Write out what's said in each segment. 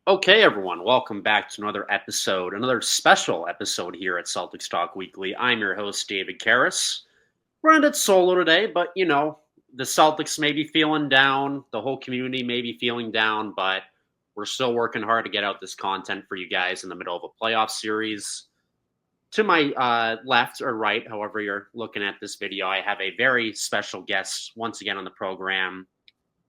Okay, everyone, welcome back to another special episode here at Celtics Talk Weekly. I'm your host, David Caires. We're on it solo today, but the Celtics may be feeling down, the whole community may be feeling down, but we're still working hard to get out this content for you guys in the middle of a playoff series. To my left or right, however you're looking at this video, I have a very special guest once again on the program.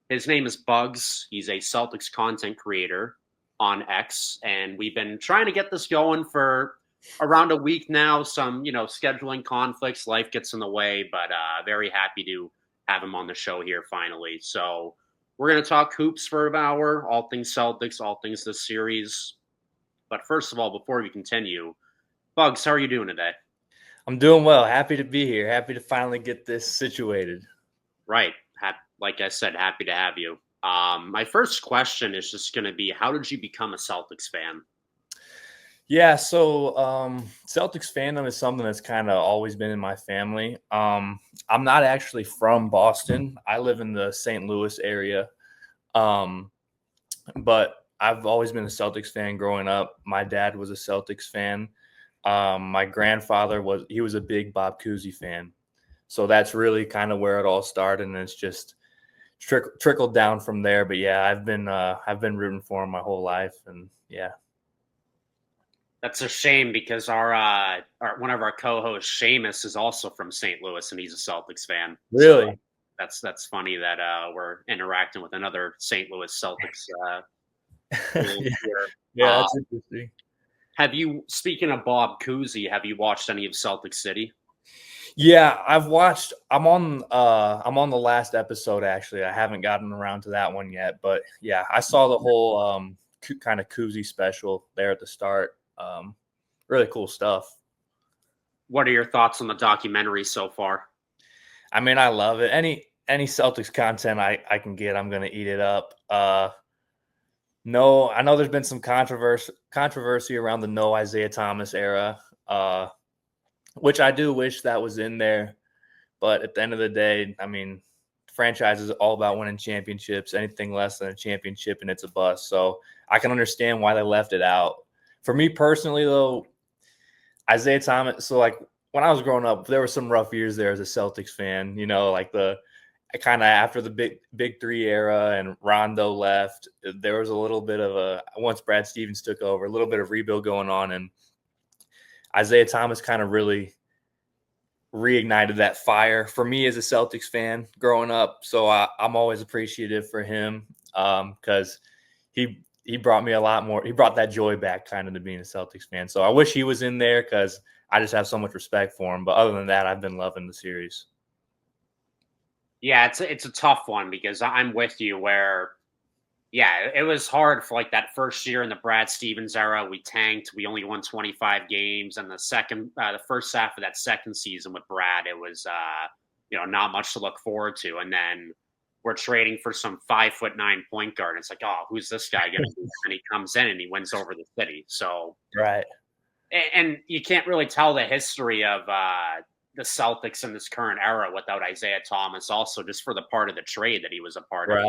His name is Bugs. He's a Celtics content creator on X, and we've been trying to get this going for around a week now. Some, scheduling conflicts, life gets in the way, but very happy to have him on the show here finally. So we're going to talk hoops for an hour, all things Celtics, all things this series. But first of all, before we continue, Bugs, how are you doing today? I'm doing well. Happy to be here. Happy to finally get this situated. Right. Like I said, happy to have you. My first question is just going to be, how did you become a Celtics fan? Yeah, so Celtics fandom is something that's kind of always been in my family. I'm not actually from Boston. I live in the St. Louis area, but I've always been a Celtics fan growing up. My dad was a Celtics fan. My grandfather was a big Bob Cousy fan. So that's really kind of where it all started, and it's just trickled down from there. But yeah, I've been rooting for him my whole life, and yeah. That's a shame because our one of our co-hosts, Seamus, is also from St. Louis and he's a Celtics fan. Really? So that's funny that we're interacting with another St. Louis Celtics fan here. Yeah, that's interesting. Speaking of Bob Cousy, have you watched any of Celtic City? Yeah, I've watched. I'm on the last episode actually. I haven't gotten around to that one yet, but yeah, I saw the whole kind of Cousy special there at the start. Really cool stuff. What are your thoughts on the documentary so far? I mean, I love it. Any Celtics content I can get, I'm gonna eat it up. No, I know there's been some controversy around the no Isaiah Thomas era, which I do wish that was in there. But at the end of the day, I mean, franchise is all about winning championships. Anything less than a championship, and it's a bust. So I can understand why they left it out. For me personally, though, Isaiah Thomas. So like when I was growing up, there were some rough years there as a Celtics fan. You know, like the kind of after the big three era and Rondo left, there was a little bit of once Brad Stevens took over, a little bit of rebuild going on, and Isaiah Thomas kind of really reignited that fire for me as a Celtics fan growing up. So I'm always appreciative for him because he brought me a lot more. He brought that joy back kind of to being a Celtics fan. So I wish he was in there because I just have so much respect for him. But other than that, I've been loving the series. Yeah, it's a tough one because I'm with you where, yeah, it was hard for like that first year in the Brad Stevens era. We tanked. We only won 25 games, and the first half of that second season with Brad, it was not much to look forward to. And then we're trading for some 5'9" point guard. It's like, oh, who's this guy going to be? And he comes in and he wins over the city. So right, and you can't really tell the history of the Celtics in this current era without Isaiah Thomas. Also, just for the part of the trade that he was a part of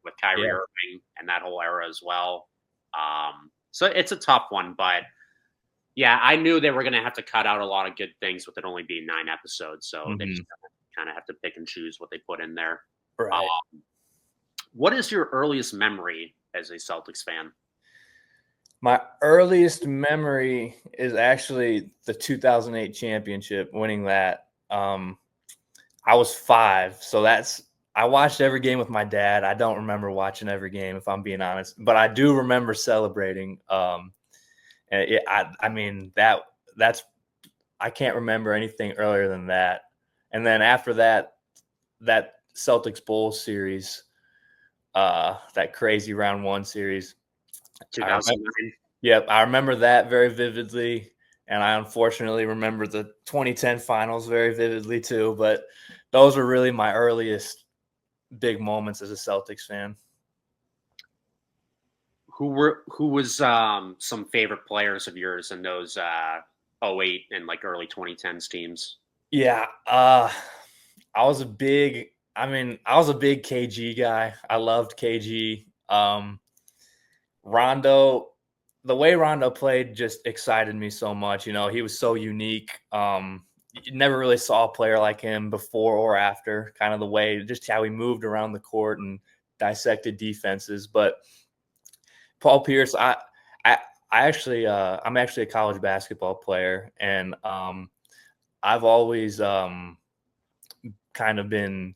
with Kyrie Irving and that whole era as well. So it's a tough one, but yeah, I knew they were going to have to cut out a lot of good things with it only being 9 episodes. So they just kind of have to pick and choose what they put in there. Right. What is your earliest memory as a Celtics fan? My earliest memory is actually the 2008 championship, winning that. I was 5, so I watched every game with my dad. I don't remember watching every game, if I'm being honest, but I do remember celebrating. And I mean that's I can't remember anything earlier than that. And then after that Celtics Bulls series, that crazy round 1 series. 2009. Yep, I remember that very vividly, and I unfortunately remember the 2010 finals very vividly too. But those were really my earliest big moments as a Celtics fan. Who was some favorite players of yours in those 08 and like early 2010s teams? Yeah, I was a big KG guy. I loved KG. Rondo, the way Rondo played just excited me so much. You know, he was so unique. You never really saw a player like him before or after, kind of the way, just how he moved around the court and dissected defenses. But Paul Pierce, I actually, I'm actually a college basketball player, and I've always kind of been,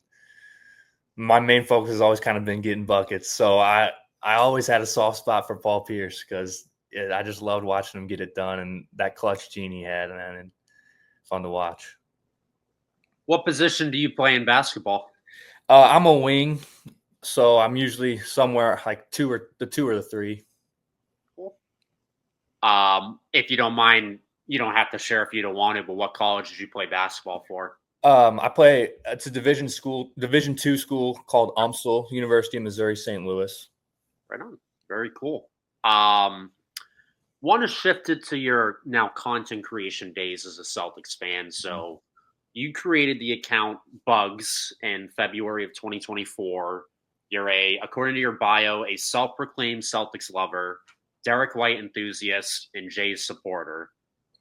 my main focus has always kind of been getting buckets. So I always had a soft spot for Paul Pierce because I just loved watching him get it done, and that clutch gene he had, man, and fun to watch. What position do you play in basketball? I'm a wing, so I'm usually somewhere like two or the three. Cool. If you don't mind, you don't have to share if you don't want to, but what college did you play basketball for? It's a Division II school called UMSL, University of Missouri St. Louis. Right on. Very cool. Want to shift it to your now content creation days as a Celtics fan. So you created the account Bugs in February of 2024. You're according to your bio, a self-proclaimed Celtics lover, Derek White enthusiast, and Jay's supporter.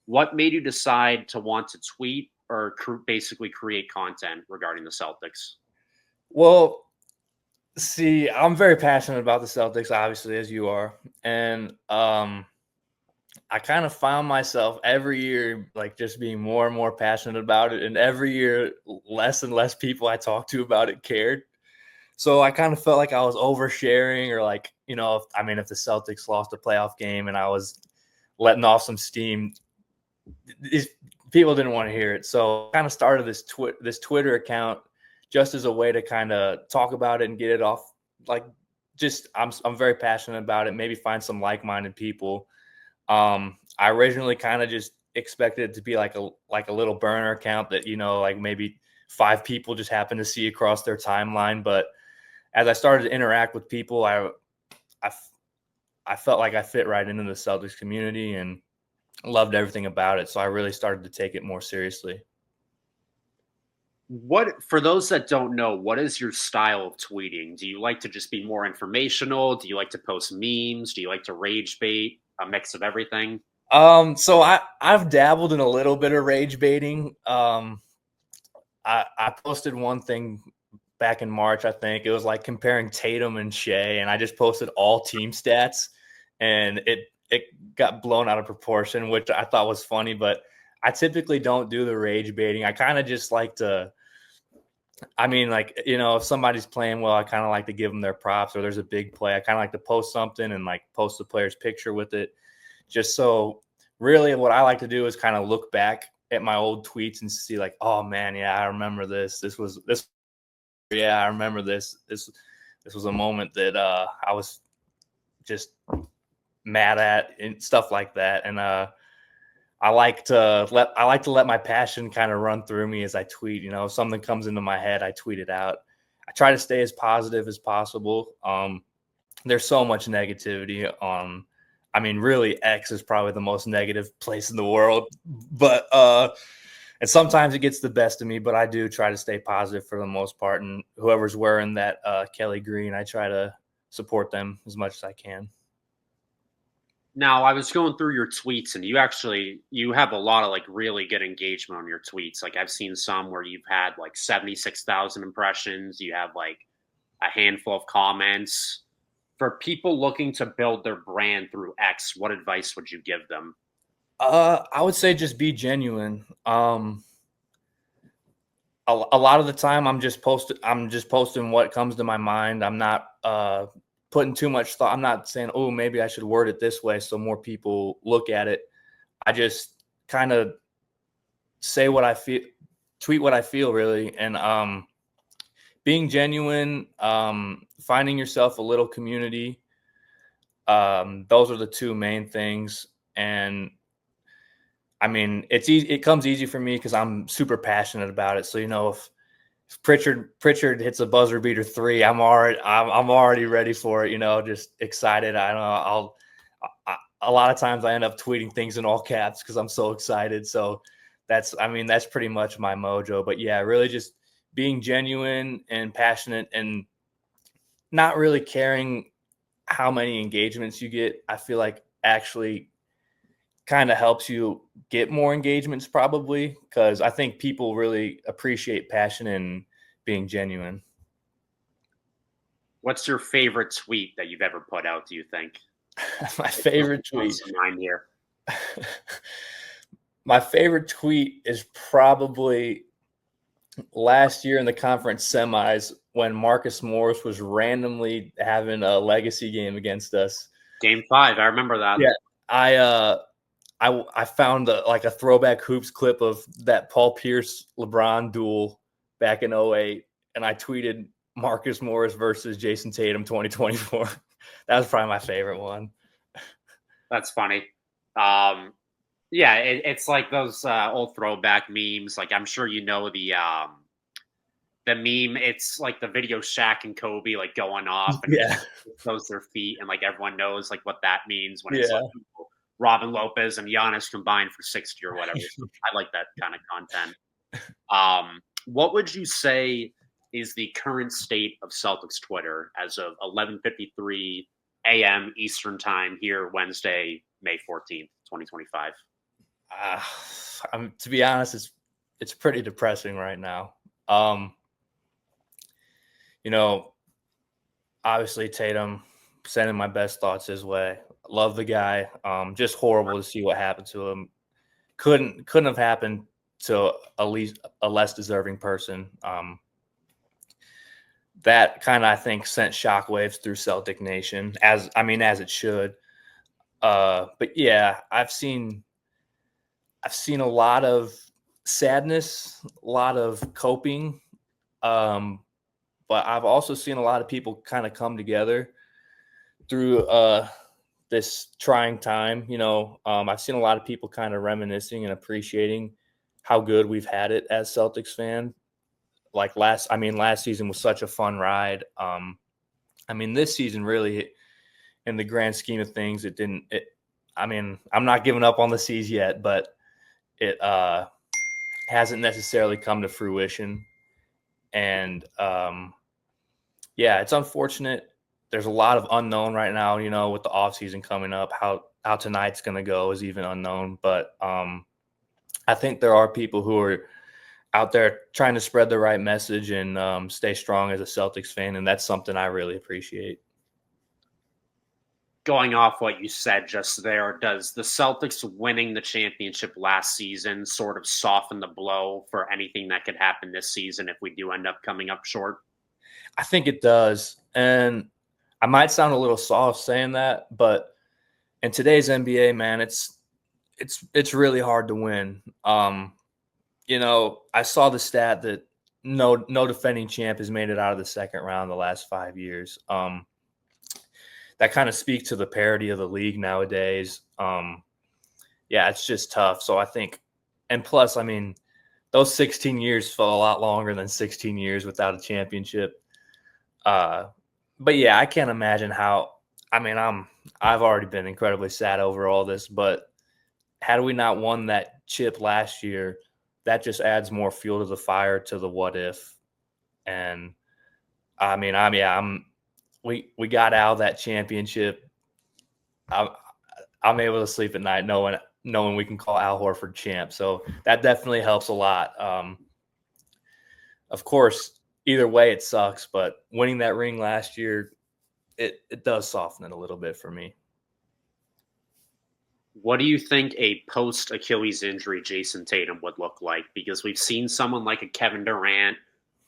What made you decide to want to tweet or basically create content regarding the Celtics? Well, see, I'm very passionate about the Celtics, obviously, as you are. And I kind of found myself every year, like, just being more and more passionate about it. And every year, less and less people I talked to about it cared. So I kind of felt like I was oversharing, or like, you know, if the Celtics lost a playoff game and I was letting off some steam, these people didn't want to hear it. So I kind of started this Twitter account just as a way to kind of talk about it and get it off. Like, just I'm very passionate about it. Maybe find some like-minded people. I originally kind of just expected it to be like a little burner account that, you know, like maybe 5 people just happen to see across their timeline. But as I started to interact with people, I felt like I fit right into the Celtics community and loved everything about it. So I really started to take it more seriously. What, for those that don't know, what is your style of tweeting? Do you like to just be more informational? Do you like to post memes? Do you like to rage bait? A mix of everything? So I've dabbled in a little bit of rage baiting. I posted one thing back in March, I think. It was like comparing Tatum and Shea, and I just posted all team stats, and it got blown out of proportion, which I thought was funny. But I typically don't do the rage baiting. I kind of just like to, like, you know, if somebody's playing well, I kind of like to give them their props, or there's a big play, I kind of like to post something and like post the player's picture with it. Just so, really what I like to do is kind of look back at my old tweets and see like, oh man, yeah, I remember this. Yeah, I remember this. This was a moment that I was just mad at and stuff like that. And I like to let my passion kind of run through me as I tweet. You know, if something comes into my head, I tweet it out. I try to stay as positive as possible. There's so much negativity on, really, X is probably the most negative place in the world. But and sometimes it gets the best of me, but I do try to stay positive for the most part. And whoever's wearing that Kelly green, I try to support them as much as I can. Now, I was going through your tweets, and you have a lot of like really good engagement on your tweets. Like, I've seen some where you've had like 76,000 impressions. You have like a handful of comments. For people looking to build their brand through X, what advice would you give them? I would say just be genuine. A lot of the time I'm just posting what comes to my mind. I'm not putting too much thought. I'm not saying, oh, maybe I should word it this way so more people look at it. I just kind of say what I feel, tweet what I feel, really. And being genuine, finding yourself a little community. Those are the 2 main things. And it's easy. It comes easy for me because I'm super passionate about it. So, you know, if Pritchard hits a buzzer beater 3, I'm already ready for it. You know, just excited. I know a lot of times I end up tweeting things in all caps because I'm so excited. So that's pretty much my mojo. But yeah, really just being genuine and passionate and not really caring how many engagements you get, I feel like actually kind of helps you get more engagements probably, because I think people really appreciate passion and being genuine. What's your favorite tweet that you've ever put out, do you think? My favorite tweet. Mine here. My favorite tweet is probably last year in the conference semis when Marcus Morris was randomly having a legacy game against us. Game 5, I remember that. Yeah, I found a throwback hoops clip of that Paul Pierce LeBron duel back in 2008, and I tweeted Marcus Morris versus Jason Tatum 2024. That was probably my favorite one. That's funny. Yeah, it's like those old throwback memes. Like, I'm sure you know the meme. It's like the video Shaq and Kobe like going off and shows their feet, and like everyone knows like what that means when it's like Robin Lopez and Giannis combined for 60 or whatever. So I like that kind of content. What would you say is the current state of Celtics Twitter as of 11:53 a.m. Eastern Time here, Wednesday, May 14th, 2025? To be honest, it's pretty depressing right now. Obviously Tatum, sending my best thoughts his way. Love the guy. Just horrible to see what happened to him. Couldn't have happened to at least a less deserving person. That kind of, I think, sent shockwaves through Celtic Nation, as it should. But yeah, I've seen a lot of sadness, a lot of coping, but I've also seen a lot of people kind of come together through this trying time. I've seen a lot of people kind of reminiscing and appreciating how good we've had it as Celtics fan. Like last season was such a fun ride. This season really, in the grand scheme of things, I'm not giving up on the C's yet, but it hasn't necessarily come to fruition. And it's unfortunate. There's a lot of unknown right now, with the offseason coming up. How tonight's going to go is even unknown. But I think there are people who are out there trying to spread the right message and stay strong as a Celtics fan, and that's something I really appreciate. Going off what you said just there, does the Celtics winning the championship last season sort of soften the blow for anything that could happen this season if we do end up coming up short? I think it does. And I might sound a little soft saying that, but in today's NBA, man, it's really hard to win. I saw the stat that no defending champ has made it out of the second round the last 5 years. That kind of speaks to the parity of the league nowadays. It's just tough. So I think, and plus, those 16 years felt a lot longer than 16 years without a championship. But yeah, I can't imagine how. I've already been incredibly sad over all this, but had we not won that chip last year, that just adds more fuel to the fire to the what if. And we got out of that championship. I'm able to sleep at night knowing we can call Al Horford champ. So that definitely helps a lot. Of course, either way it sucks, but winning that ring last year, it does soften it a little bit for me. What do you think a post-Achilles injury Jason Tatum would look like? Because we've seen someone like a Kevin Durant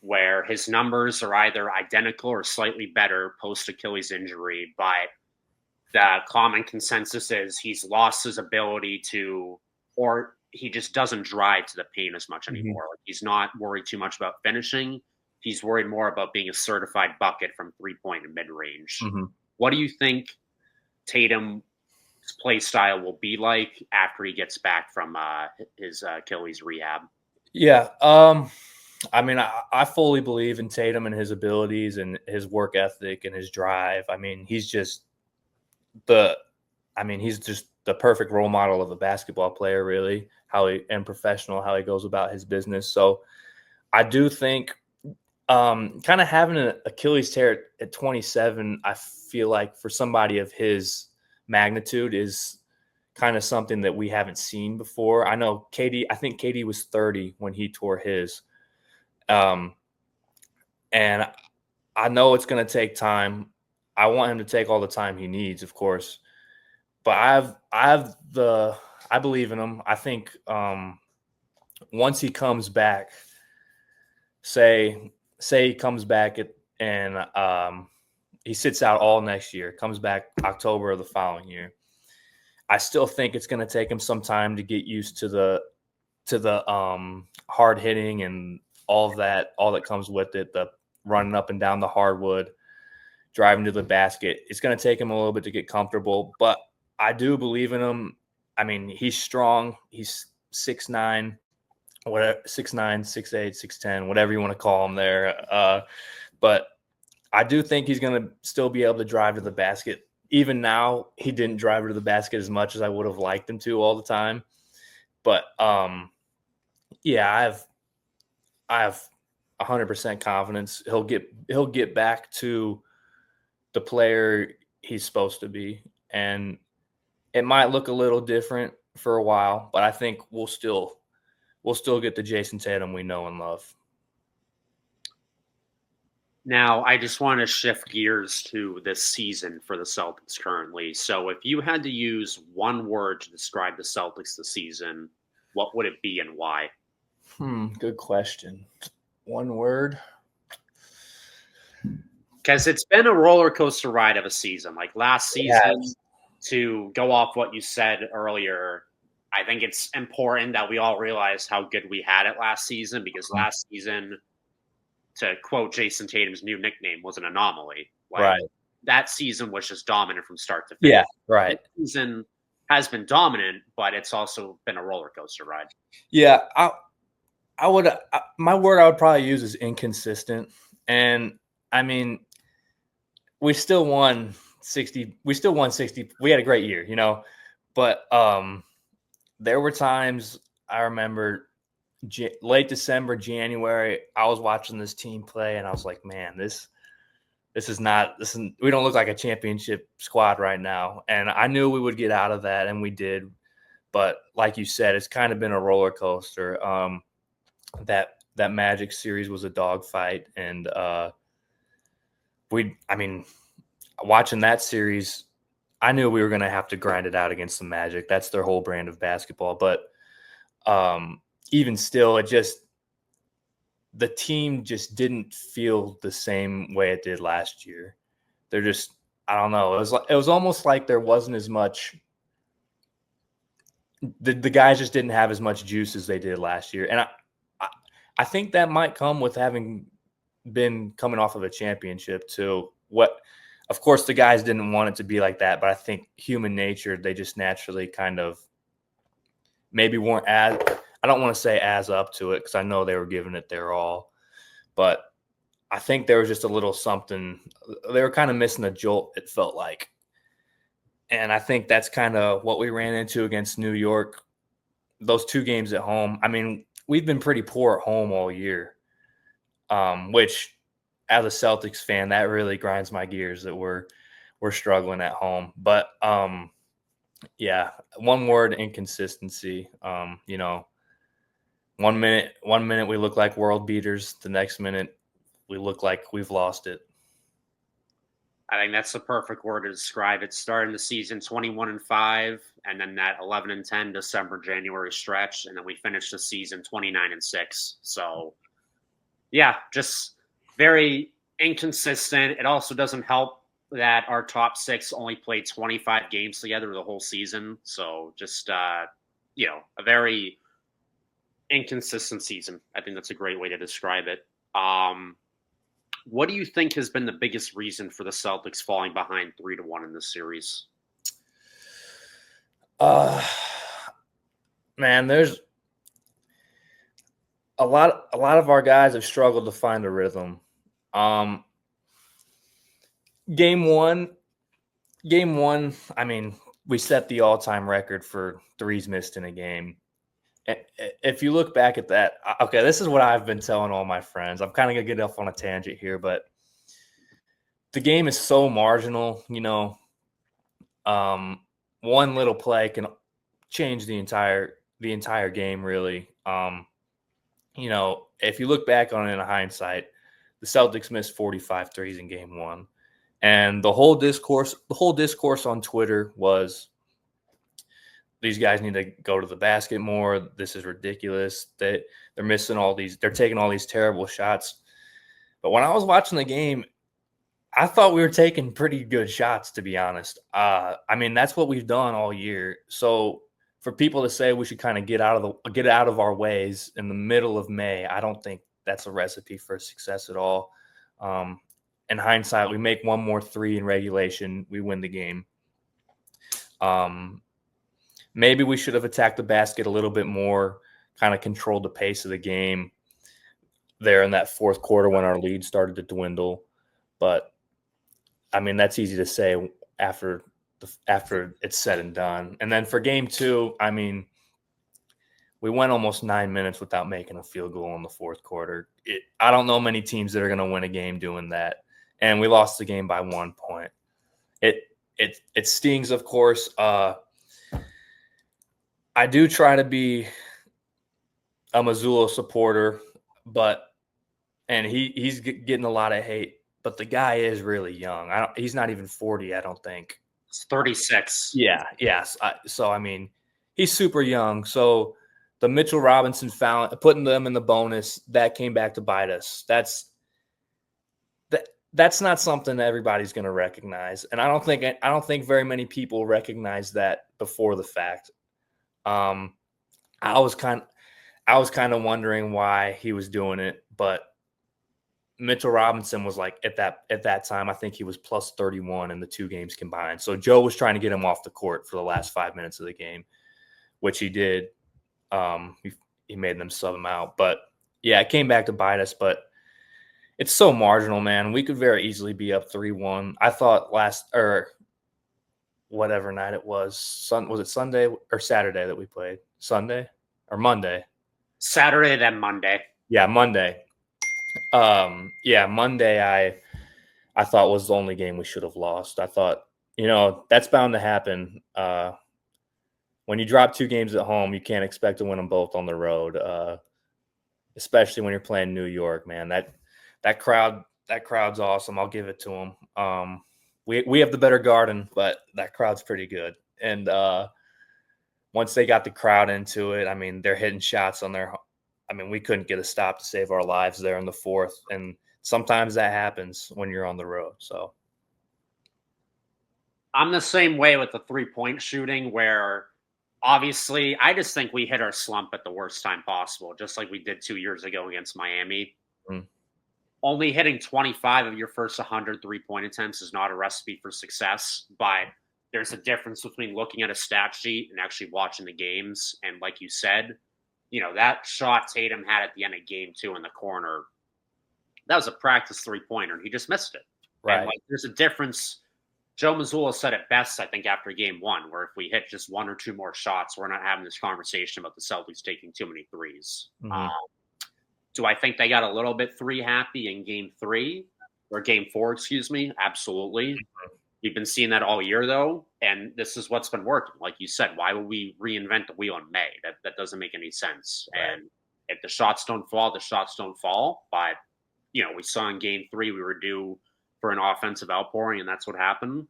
where his numbers are either identical or slightly better post-Achilles injury, but the common consensus is he's lost his ability to, or he just doesn't drive to the paint as much anymore. Mm-hmm. Like, he's not worried too much about finishing. He's worried more about being a certified bucket from three-point and mid-range. Mm-hmm. What do you think Tatum's play style will be like after he gets back from his Achilles rehab? Yeah. I fully believe in Tatum and his abilities and his work ethic and his drive. He's just the perfect role model of a basketball player, really, and professional, how he goes about his business. So I do think Kind of having an Achilles tear at 27, I feel like for somebody of his magnitude is kind of something that we haven't seen before. I know I think KD was 30 when he tore his. And I know it's going to take time. I want him to take all the time he needs, of course. But I believe in him. I think once he comes back, say he comes back and he sits out all next year, comes back October of the following year. I still think it's going to take him some time to get used to the hard hitting and all that comes with it, the running up and down the hardwood, driving to the basket. It's going to take him a little bit to get comfortable, but I do believe in him. I mean, he's strong. He's 6'9", whatever, 6'9", 6'8", 6'10", whatever you want to call him there. But I do think he's going to still be able to drive to the basket. Even now, he didn't drive to the basket as much as I would have liked him to all the time. But yeah, I have 100% confidence he'll get back to the player he's supposed to be, and it might look a little different for a while, but I think we'll still get the Jason Tatum we know and love. Now, I just want to shift gears to this season for the Celtics currently. So, if you had to use one word to describe the Celtics this season, what would it be and why? Good question. One word? Because it's been a roller coaster ride of a season. Like last season, to go off what you said earlier, I think it's important that we all realize how good we had it last season, because last season, to quote Jason Tatum's new nickname, was an anomaly. Like, right. That season was just dominant from start to finish. Yeah, right. This season has been dominant, but it's also been a roller coaster ride. Yeah, my word I would probably use is inconsistent. And I mean, we still won 60. We still won 60. We had a great year, but there were times I remember late December, January, I was watching this team play and I was like, man, we don't look like a championship squad right now. And I knew we would get out of that, and we did. But like you said, it's kind of been a roller coaster. That Magic series was a dogfight, and watching that series, I knew we were going to have to grind it out against the Magic. That's their whole brand of basketball. But even still, the team just didn't feel the same way it did last year. They're just, I don't know. It was almost like there wasn't as much. The guys just didn't have as much juice as they did last year, and I think that might come with having been coming off of a championship too. Of course, the guys didn't want it to be like that, but I think human nature, they just naturally kind of maybe weren't as, I don't want to say as up to it, because I know they were giving it their all, but I think there was just a little something. They were kind of missing a jolt, it felt like. And I think that's kind of what we ran into against New York, those two games at home. I mean, we've been pretty poor at home all year, which as a Celtics fan, that really grinds my gears that we're struggling at home. But yeah, one word: inconsistency. 1 minute we look like world beaters, the next minute we look like we've lost it. I think that's the perfect word to describe it. Starting the season 21-5, and then that 11-10 December, January stretch, and then we finished the season 29-6. So, yeah, just very inconsistent. It also doesn't help that our top six only played 25 games together the whole season. So, just a very inconsistent season. I think that's a great way to describe it. What do you think has been the biggest reason for the Celtics falling behind 3-1 in this series? Man, there's a lot of our guys have struggled to find a rhythm. Game one, I mean, we set the all-time record for threes missed in a game. if you look back at that, okay, this is what I've been telling all my friends. I'm kind of going to get off on a tangent here, but the game is so marginal, one little play can change the entire game, really. If you look back on it in hindsight, the Celtics missed 45 threes in game one. And the whole discourse on Twitter was these guys need to go to the basket more. This is ridiculous. They're missing they're taking all these terrible shots. But when I was watching the game, I thought we were taking pretty good shots, to be honest. That's what we've done all year. So for people to say we should kind of get out of our ways in the middle of May, I don't think that's a recipe for success at all. In hindsight, we make one more three in regulation, we win the game. Maybe we should have attacked the basket a little bit more, kind of controlled the pace of the game there in that fourth quarter when our lead started to dwindle. But that's easy to say after it's said and done. And then for game two, we went almost 9 minutes without making a field goal in the fourth quarter. I don't know many teams that are going to win a game doing that. And we lost the game by 1 point. It stings, of course. I do try to be a Mazzulla supporter, and he's getting a lot of hate. But the guy is really young. He's not even 40, I don't think. It's 36. Yeah, yes. He's super young. So the Mitchell Robinson foul, putting them in the bonus, that came back to bite us. That's not something that everybody's going to recognize, and I don't think very many people recognize that before the fact. I was kind of wondering why he was doing it, but Mitchell Robinson was like at that time, I think he was plus 31 in the two games combined. So Joe was trying to get him off the court for the last 5 minutes of the game, which he did. He made them sub him out, but yeah, it came back to bite us. But it's so marginal, man. We could very easily be up 3-1. I thought whatever night it was. Was it Sunday or Saturday that we played? Sunday or Monday? Saturday, then Monday. Yeah, Monday. Monday I thought was the only game we should have lost. I thought, that's bound to happen. When you drop two games at home, you can't expect to win them both on the road, especially when you're playing New York, man. That crowd's awesome. I'll give it to them. We have the better garden, but that crowd's pretty good. And once they got the crowd into it, they're hitting shots on their. We couldn't get a stop to save our lives there in the fourth, and sometimes that happens when you're on the road. So I'm the same way with the 3-point shooting, where obviously I just think we hit our slump at the worst time possible, just like we did 2 years ago against Miami. Only hitting 25 of your first 100 3-point attempts is not a recipe for success, but there's a difference between looking at a stat sheet and actually watching the games. And like you said, that shot Tatum had at the end of game 2 in the corner, that was a practice 3-pointer, and he just missed it. Right. And there's a difference. Joe Mazzulla said it best, I think, after game 1, where if we hit just 1 or 2 more shots, we're not having this conversation about the Celtics taking too many threes. Mm-hmm. Do I think they got a little bit 3 happy in game 3 or game 4, excuse me? Absolutely. Mm-hmm. We've been seeing that all year, though, and this is what's been working. Like you said, why would we reinvent the wheel in May? That doesn't make any sense. Right. And if the shots don't fall, the shots don't fall. But, we saw in game 3 we were due for an offensive outpouring, and that's what happened.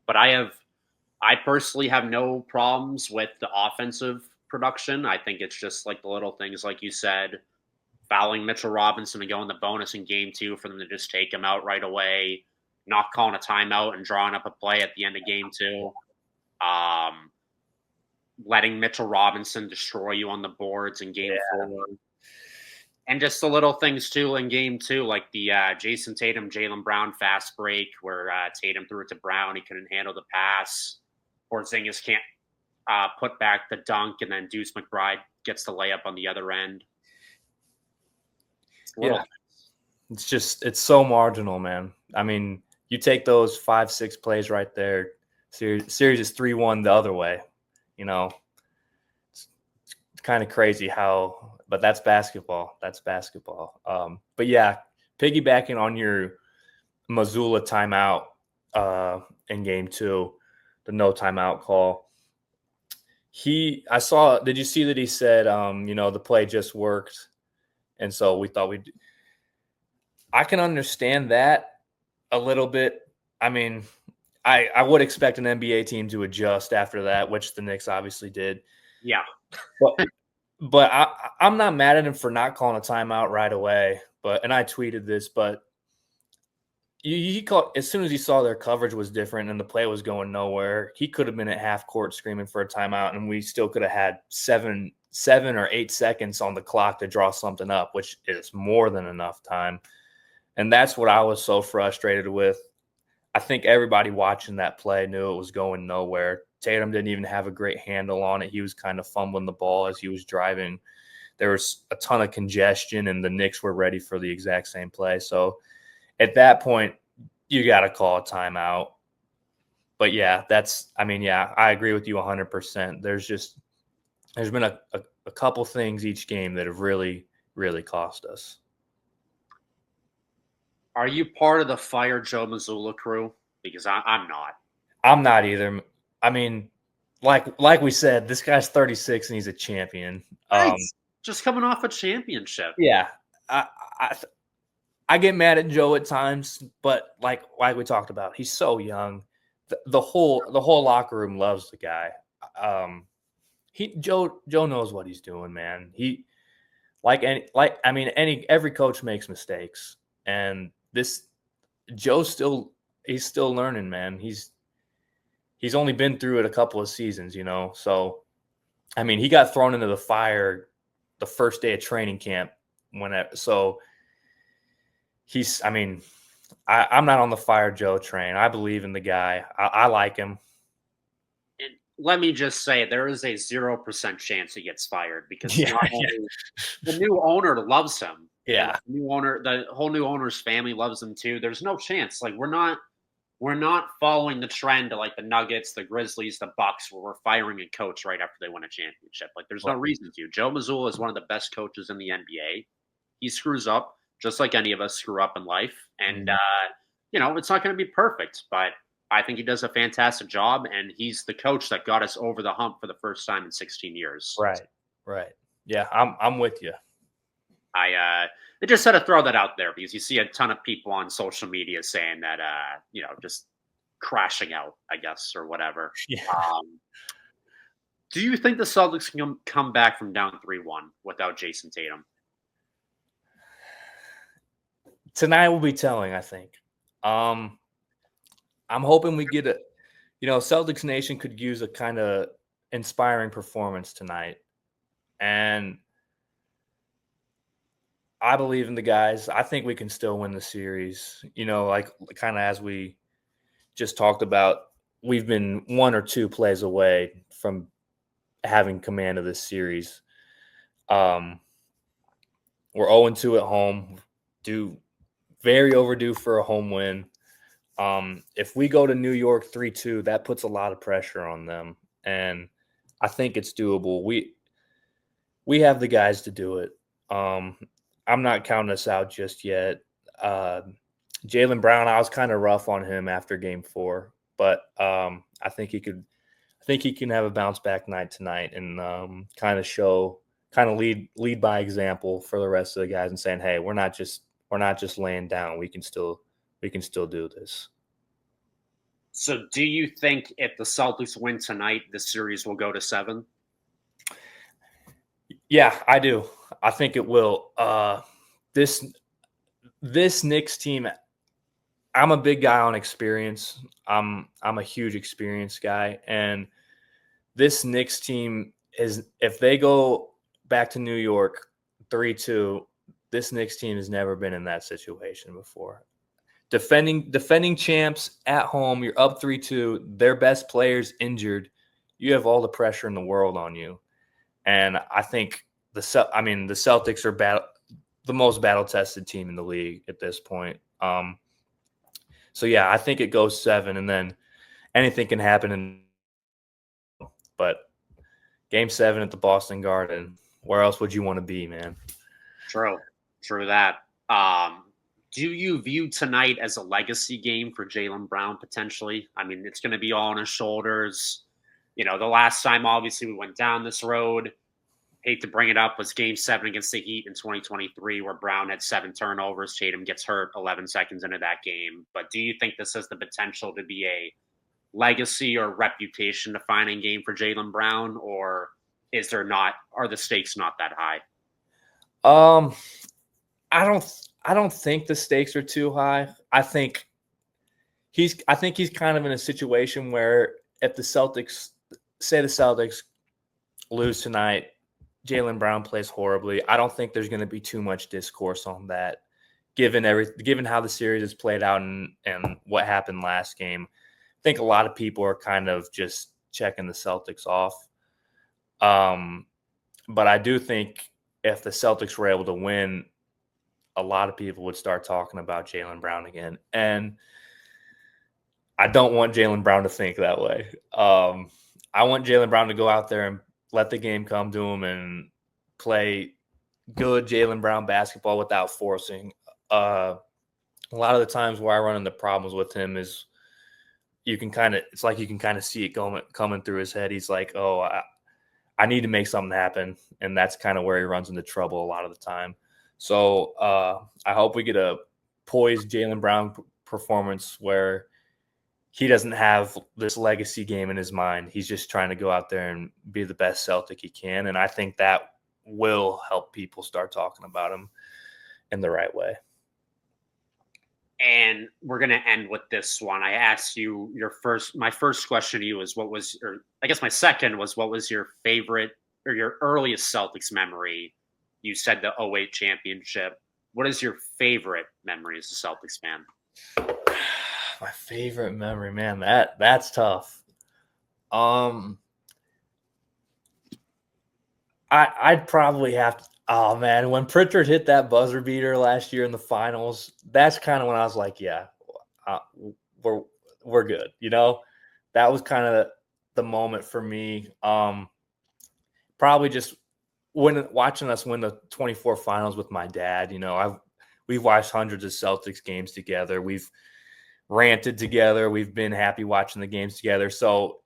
But I personally have no problems with the offensive production. I think it's just like the little things, like you said, fouling Mitchell Robinson and going the bonus in game 2 for them to just take him out right away. Not calling a timeout and drawing up a play at the end of game 2. Letting Mitchell Robinson destroy you on the boards in game 4. And just the little things, too, in game 2, like the Jason Tatum, Jaylen Brown fast break where Tatum threw it to Brown. He couldn't handle the pass. Porzingis can't put back the dunk, and then Deuce McBride gets the layup on the other end. It's so marginal, man. You take those 5-6 plays right there, series is 3-1 the other way. It's kind of crazy but that's basketball. That's basketball. But yeah, piggybacking on your Missoula timeout in game 2, the no timeout call. Did you see that he said, the play just worked? And so we thought I can understand that a little bit. I mean, I would expect an NBA team to adjust after that, which the Knicks obviously did. Yeah. But I'm not mad at him for not calling a timeout right away. And I tweeted this, but he called as soon as he saw their coverage was different and the play was going nowhere. He could have been at half court screaming for a timeout, and we still could have had 7 or 8 seconds on the clock to draw something up, which is more than enough time. And that's what I was so frustrated with. I think everybody watching that play knew it was going nowhere. Tatum didn't even have a great handle on it. He was kind of fumbling the ball as he was driving. There was a ton of congestion, and the Knicks were ready for the exact same play. So at that point, you got to call a timeout. But yeah, I agree with you 100%. There's been a couple things each game that have really, really cost us. Are you part of the Fire Joe Mazzulla crew? Because I'm not. I'm not either. I mean, like we said, this guy's 36 and he's a champion. Just coming off a championship. Yeah, I get mad at Joe at times, but like we talked about, he's so young. The whole locker room loves the guy. Joe knows what he's doing, man. Every coach makes mistakes, and he's still learning, man. He's only been through it a couple of seasons, So, I mean, he got thrown into the fire the first day of training camp. I'm not on the Fire Joe train. I believe in the guy. I like him. And let me just say, there is a 0% chance he gets fired because the new owner loves him. Yeah, the whole new owner's family loves him too. There's no chance. Like we're not following the trend of like the Nuggets, the Grizzlies, the Bucks, where we're firing a coach right after they win a championship. Like there's no reason to. Joe Mazzulla is one of the best coaches in the NBA. He screws up just like any of us screw up in life, and it's not going to be perfect, but I think he does a fantastic job, and he's the coach that got us over the hump for the first time in 16 years. Right. Yeah, I'm with you. I just had to throw that out there because you see a ton of people on social media saying that, just crashing out, I guess, or whatever. Yeah. Do you think the Celtics can come back from down 3-1 without Jason Tatum? Tonight will be telling, I think. I'm hoping we get Celtics Nation could use a kind of inspiring performance tonight. And I believe in the guys. I think we can still win the series. Like kind of as we just talked about, we've been 1 or 2 plays away from having command of this series. We're 0-2 at home. Very overdue for a home win. If we go to New York 3-2, that puts a lot of pressure on them, and I think it's doable. We have the guys to do it. I'm not counting us out just yet. Jaylen Brown, I was kind of rough on him after Game 4, but I think he can have a bounce back night tonight and kind of lead by example for the rest of the guys and saying, hey, we're not just laying down. We can still do this. So do you think if the Celtics win tonight, the series will go to 7? Yeah, I do. I think it will. This Knicks team, I'm a big guy on experience. I'm a huge experience guy, and this Knicks team if they go back to New York 3-2, this Knicks team has never been in that situation before. Defending champs at home, you're up 3-2, their best players injured. You have all the pressure in the world on you. And I think the Celtics are the most battle-tested team in the league at this point. So, yeah, I think it goes 7, and then anything can happen. But Game 7 at the Boston Garden. Where else would you want to be, man? True that. Do you view tonight as a legacy game for Jaylen Brown potentially? I mean, it's going to be all on his shoulders. The last time, obviously, we went down this road, hate to bring it up, was Game 7 against the Heat in 2023, where Brown had 7 turnovers. Tatum gets hurt 11 seconds into that game. But do you think this has the potential to be a legacy or reputation-defining game for Jaylen Brown, or are the stakes not that high? I don't think the stakes are too high. I think he's kind of in a situation where if the Celtics lose tonight, Jaylen Brown plays horribly, I don't think there's going to be too much discourse on that, given how the series has played out and what happened last game. I think a lot of people are kind of just checking the Celtics off. But I do think if the Celtics were able to win, a lot of people would start talking about Jaylen Brown again. And I don't want Jaylen Brown to think that way. I want Jaylen Brown to go out there and let the game come to him and play good Jaylen Brown basketball without forcing. A lot of the times where I run into problems with him is you can kind of see it coming through his head. He's like, oh, I need to make something happen. And that's kind of where he runs into trouble a lot of the time. So I hope we get a poised Jaylen Brown performance where he doesn't have this legacy game in his mind. He's just trying to go out there and be the best Celtic he can. And I think that will help people start talking about him in the right way. And we're going to end with this one. I asked you my first question to you is my second was, what was your favorite or your earliest Celtics memory? You said the 2008 championship. What is your favorite memory as a Celtics fan? My favorite memory, man, that's tough. I'd probably have to. Oh man, when Pritchard hit that buzzer beater last year in the finals, that's kind of when I was like, yeah, we're good. That was kind of the moment for me. Probably just watching us win the 24 finals with my dad. We've watched hundreds of Celtics games together. We've ranted together. We've been happy watching the games together. So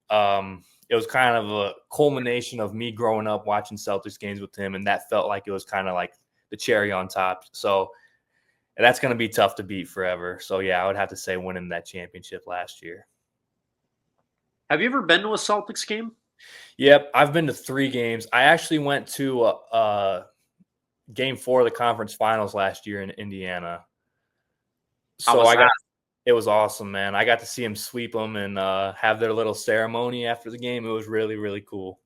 it was kind of a culmination of me growing up watching Celtics games with him, and that felt like it was kind of like the cherry on top. So that's going to be tough to beat forever. So, yeah, I would have to say winning that championship last year. Have you ever been to a Celtics game? Yep, I've been to 3 games. I actually went to Game 4 of the conference finals last year in Indiana. So it was awesome, man. I got to see them sweep them and have their little ceremony after the game. It was really, really cool.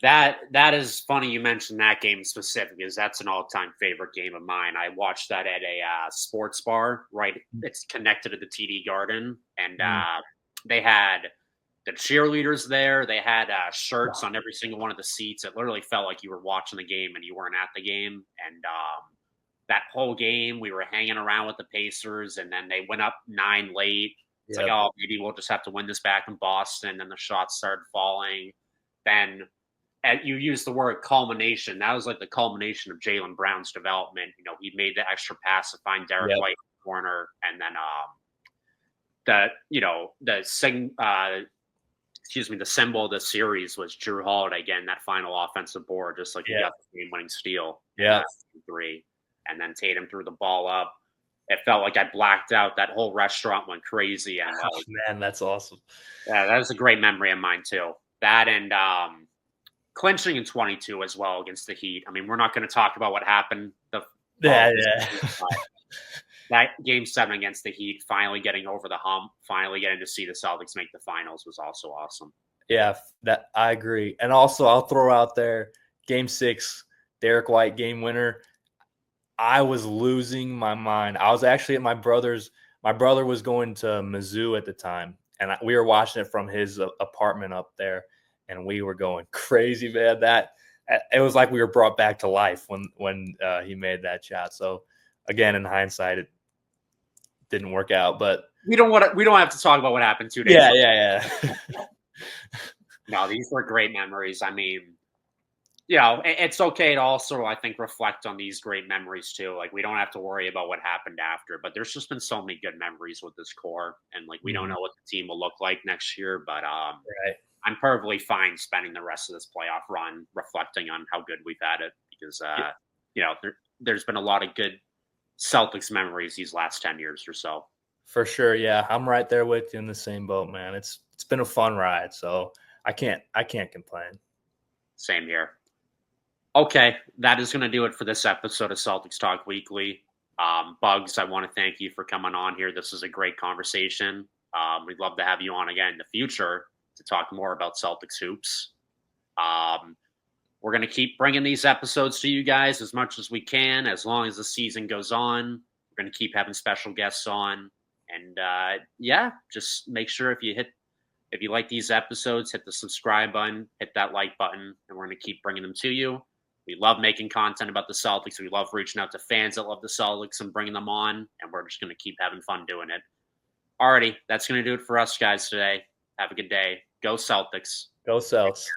That is funny you mentioned that game specifically, because that's an all-time favorite game of mine. I watched that at a sports bar, right? It's connected to the TD Garden, and they had the cheerleaders there. They had shirts on every single one of the seats. It literally felt like you were watching the game and you weren't at the game. And that whole game, we were hanging around with the Pacers, and then they went up 9 late. It's like, oh, maybe we'll just have to win this back in Boston. And the shots started falling. Then you used the word culmination. That was like the culmination of Jaylen Brown's development. He made the extra pass to find Derek White in the corner. And then the symbol of the series was Jrue Holiday again, that final offensive board, just like he got the game-winning steal. Yeah. 3. And then Tatum threw the ball up. It felt like I blacked out. That whole restaurant went crazy. And man, that's awesome. Yeah, that was a great memory of mine too. That and clinching in 22 as well against the Heat. I mean, we're not going to talk about what happened. That Game 7 against the Heat, finally getting over the hump, finally getting to see the Celtics make the finals was also awesome. Yeah, that I agree. And also, I'll throw out there Game 6, Derek White game winner. I was losing my mind. I was actually at my brother's. My brother was going to Mizzou at the time, and we were watching it from his apartment up there, and we were going crazy, man. It was like we were brought back to life when he made that shot. So, again, in hindsight, it didn't work out, but we don't have to talk about what happened 2 days ago. Yeah. No, these were great memories. I mean, it's okay to also, I think, reflect on these great memories too. Like, we don't have to worry about what happened after, but there's just been so many good memories with this core, and like, we don't Mhm. know what the team will look like next year, but Right. I'm perfectly fine spending the rest of this playoff run reflecting on how good we've had it because, Yeah, there's been a lot of good Celtics memories these last 10 years or so. for sure. Yeah, I'm right there with you in the same boat, man. It's been a fun ride, so I can't complain. Same here. Okay, that is going to do it for this episode of Celtics Talk Weekly. Bugs, I want to thank you for coming on here. This is a great conversation. We'd love to have you on again in the future to talk more about Celtics hoops. Um, we're going to keep bringing these episodes to you guys as much as we can, as long as the season goes on. We're going to keep having special guests on, and just make sure if you like these episodes, hit the subscribe button, hit that like button, and we're going to keep bringing them to you. We love making content about the Celtics. We love reaching out to fans that love the Celtics and bringing them on, and we're just going to keep having fun doing it. Alrighty, that's going to do it for us guys today. Have a good day. Go Celtics. Go Celts.